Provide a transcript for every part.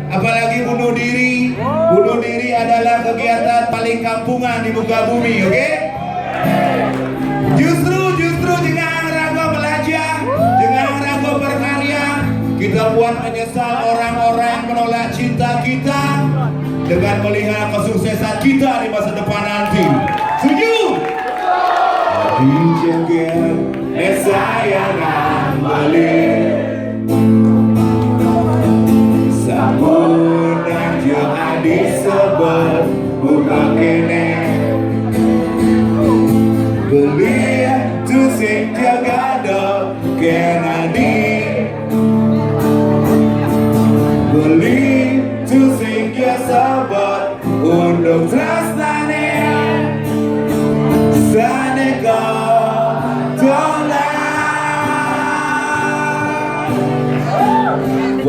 apalagi bunuh diri. Bunuh diri adalah kegiatan paling kampungan di muka bumi, oke? Justru jangan ragu belajar, jangan ragu berkarya. Kita buat menyesal orang-orang yang menolak cinta kita dengan melihat kesuksesan kita di masa depan nanti. Setuju? Dijaga sayangan balik sampun aja adi sebab buka kene beli tu sing jaga do kenadi beli tu sing sebab untuk trustane saneka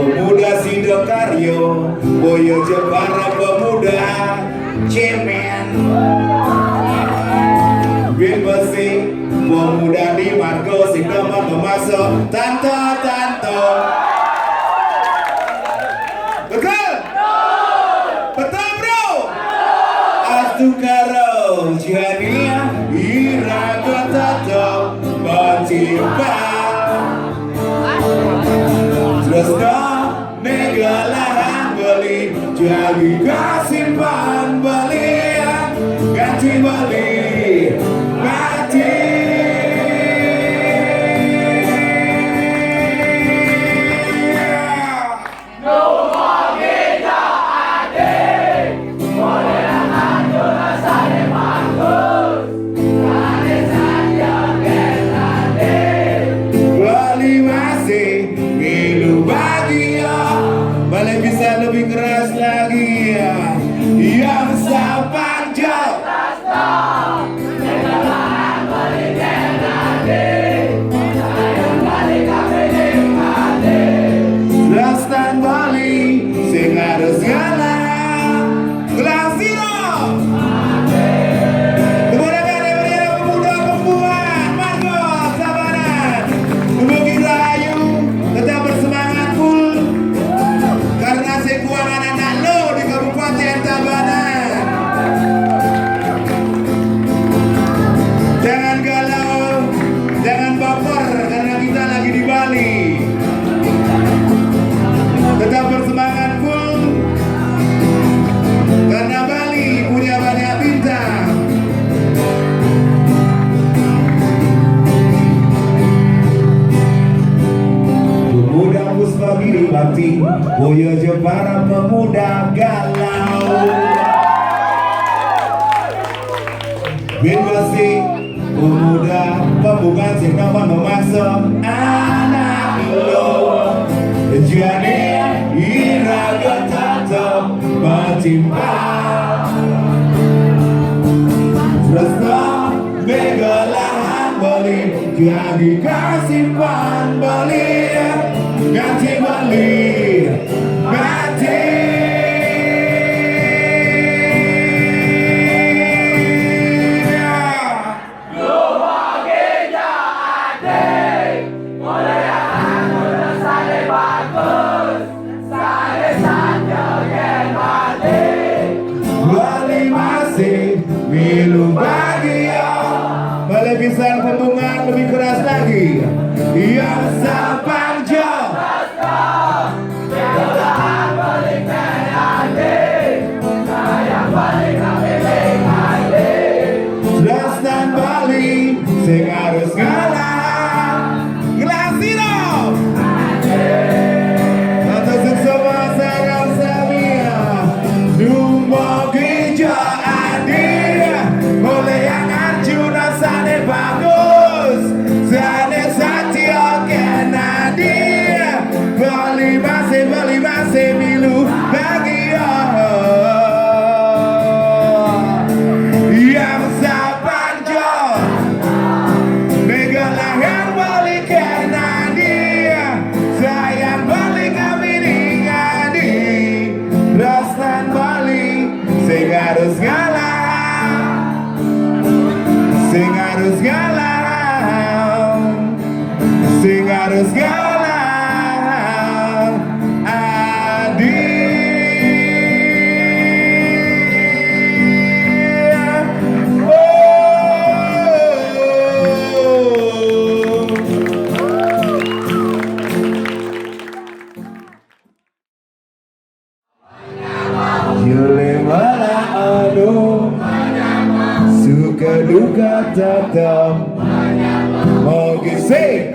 pemuda Sidokaryo, Boyo Jepara pemuda cemen Bilbesi, pemuda di Margo Sigdoma memasuk tanto betul? Betul bro? Astukaro Jania Irago Tato Batimpa terus negalahan beli jadi simpan beli ganti beli mati lebih keras lagi ya. Yang sabar jauh Lastan Bali sing harus ngalah Glasino kemudian dari pemuda perempuan Margo Sabanan Bukit Rayu tetap bersemangat full karena sekuangan anak lo di Kabupaten Tabanan. Jangan galau, jangan baper karena kita lagi di Bali. Tetap bersemangat full karena Bali punya banyak bintang. Pemuda Puspa Bakti, Boyo Jepara pemuda galau. Bilbesi, pemuda pembukaan singkapan memasuk anak lo. Jadi iraga tato batimpa. Rasa megalahan beli jadi simpan beli ganti beli mati lu baginya adik muliakan udah sale bagus sale saja yang mati Bali masih milu bahagia boleh bisa hubungan lebih keras lagi yang sabar jauh Lastan Bali sing harus ngalah Glasino atau semua sarang samia Dumbo Geja Adir oleh yang anjuna sane bagus sane satya kenadi Bali masih milu bahagia yang sabar jauh megalah yang balik kenadi sayang balik kami ngadi Rastan Bali sing harus ngalah sing harus ngalah sing harus ngalah Adi surga tetap mengisi.